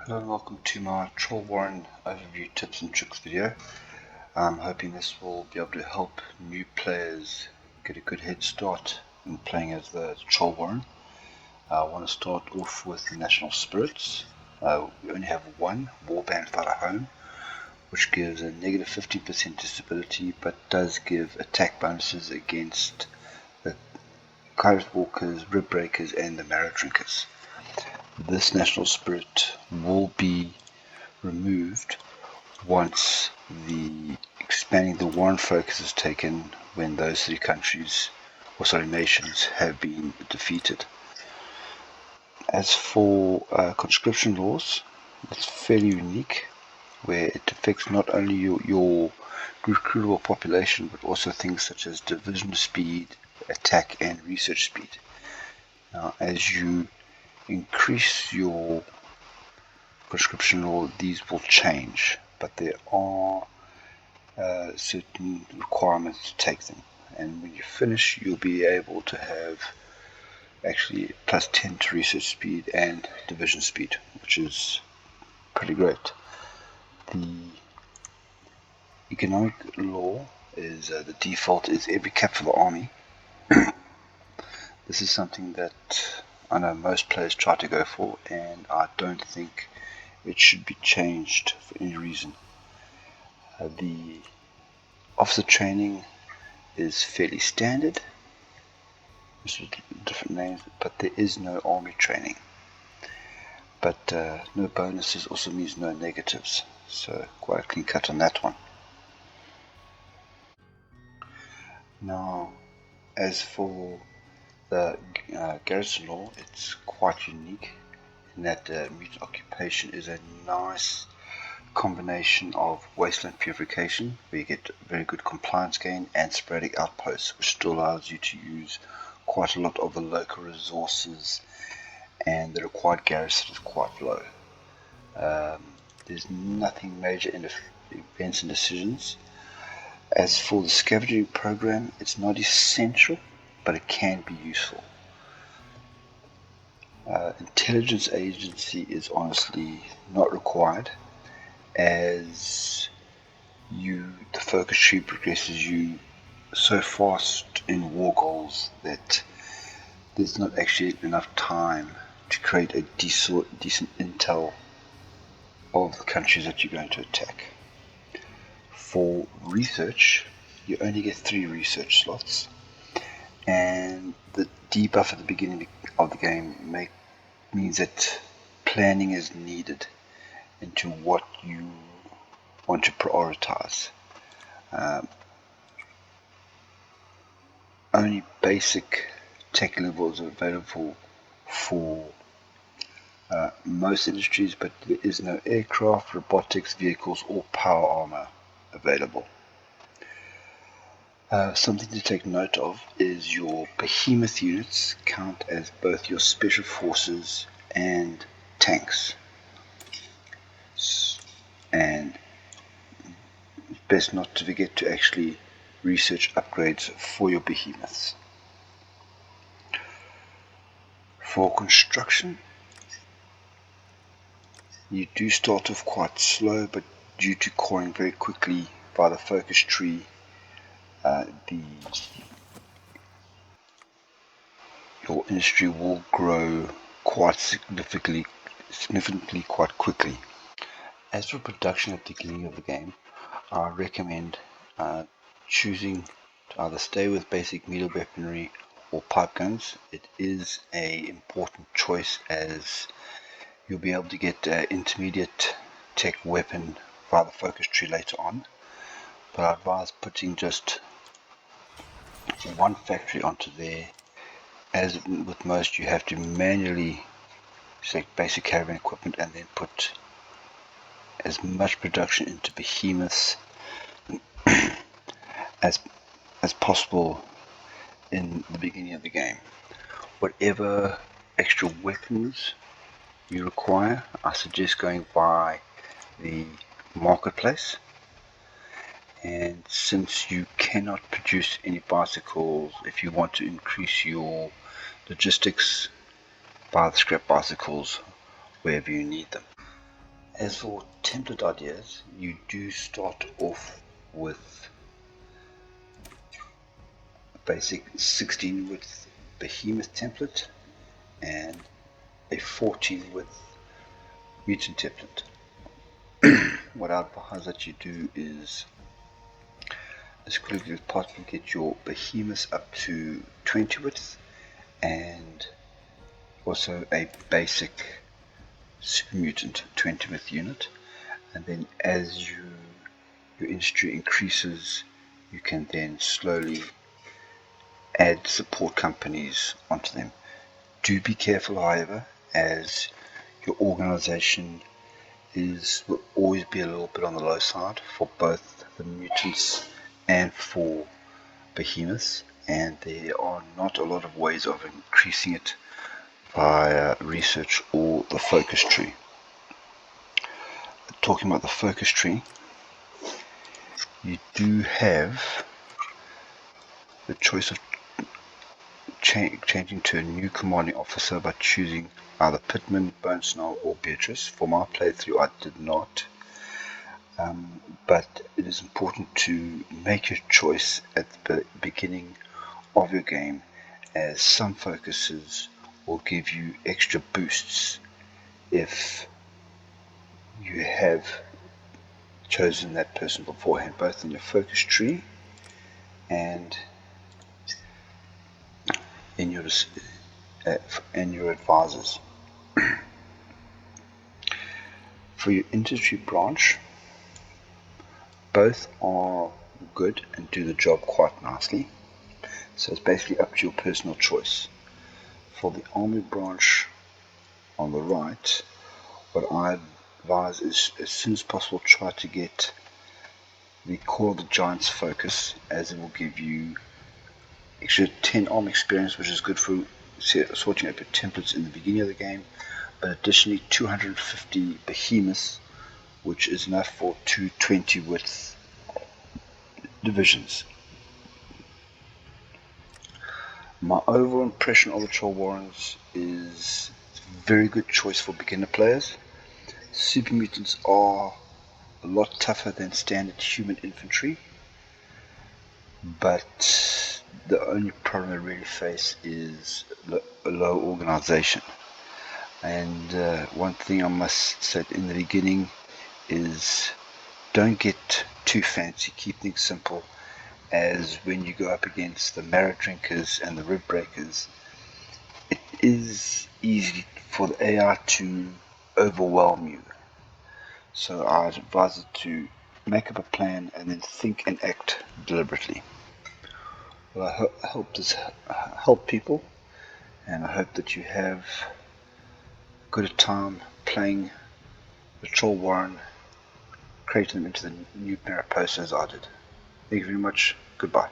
Hello and welcome to my trollwarren overview tips and tricks video. I'm hoping this will be able to help new players get a good head start in playing as the trollwarren. I want to start off with the national spirits. We only have one warband fighter home, which gives a negative 15% disability but does give attack bonuses against the Kairos walkers, rib breakers and the marrow drinkers. This national spirit will be removed once the expanding the warren focus is taken when those three countries, nations, have been defeated. As for conscription laws, it's fairly unique, where it affects not only your recruitable population but also things such as division speed, attack and research speed. Now, as you increase your conscription law, these will change, but there are certain requirements to take them, and when you finish you'll be able to have actually plus 10 to research speed and division speed, which is pretty great. The economic law is the default is every cap for the army. This is something that I know most players try to go for, and I don't think it should be changed for any reason. The officer training is fairly standard, just with different names, but there is no army training. But no bonuses also means no negatives, so quite a clean cut on that one. Now, as for the garrison law, it's quite unique in that mutant occupation is a nice combination of wasteland purification, where you get very good compliance gain, and sporadic outposts, which still allows you to use quite a lot of the local resources, and the required garrison is quite low. There's nothing major in events and decisions. As for the scavenging program, it's not essential, but it can be useful. Intelligence agency is honestly not required, as the focus tree progresses you so fast in war goals that there's not actually enough time to create a decent intel of the countries that you're going to attack. For research, you only get 3 research slots, and the debuff at the beginning of the game means that planning is needed into what you want to prioritize. Only basic tech levels are available for most industries, but there is no aircraft, robotics, vehicles or power armor available. Something to take note of is your behemoth units count as both your special forces and tanks, and it's best not to forget to actually research upgrades for your behemoths. For construction, you do start off quite slow, but due to coring very quickly by the focus tree, your industry will grow quite significantly quite quickly. As for production at the beginning of the game, I recommend choosing to either stay with basic melee weaponry or pipe guns. It is an important choice, as you'll be able to get intermediate tech weapon via the focus tree later on, but I advise putting just one factory onto there. As with most, you have to manually select basic caravan equipment and then put as much production into behemoths as possible in the beginning of the game. Whatever extra weapons you require, I suggest going by the marketplace, and since you cannot produce any bicycles, if you want to increase your logistics, buy the scrap bicycles wherever you need them. As for template ideas, you do start off with basic 16 width behemoth template and a 14 width mutant template. What I'd advise that you do is, as quickly as possible, get your behemoths up to 20 width and also a basic supermutant 20 width unit, and then as your industry increases, you can then slowly add support companies onto them. Do be careful, however, as your organization will always be a little bit on the low side for both the mutants and for behemoths, and there are not a lot of ways of increasing it via research or the focus tree. Talking about the focus tree, you do have the choice of changing to a new commanding officer by choosing either Pittman, Bone Snarl or Beatrice. For my playthrough I did not, but it is important to make your choice at the beginning of your game, as some focuses will give you extra boosts if you have chosen that person beforehand, both in your focus tree and in your advisors. For your industry branch, both are good and do the job quite nicely, so it's basically up to your personal choice. For the army branch on the right, what I advise is, as soon as possible, try to get the Call of the Giants focus, as it will give you extra 10 arm experience, which is good for sorting out your templates in the beginning of the game, but additionally 250 behemoths, which is enough for 220 width divisions. My overall impression of the trollwarrens is a very good choice for beginner players. Super mutants are a lot tougher than standard human infantry, but the only problem I really face is a low organization. And one thing I must say in the beginning is, don't get too fancy, keep things simple, as when you go up against the marrow drinkers and the rib breakers, it is easy for the AI to overwhelm you. So I'd advise it to make up a plan and then think and act deliberately. Well, I hope this helped people, and I hope that you have a good time playing the trollwarren, creating them into the newmariposa as I did. Thank you very much. Goodbye.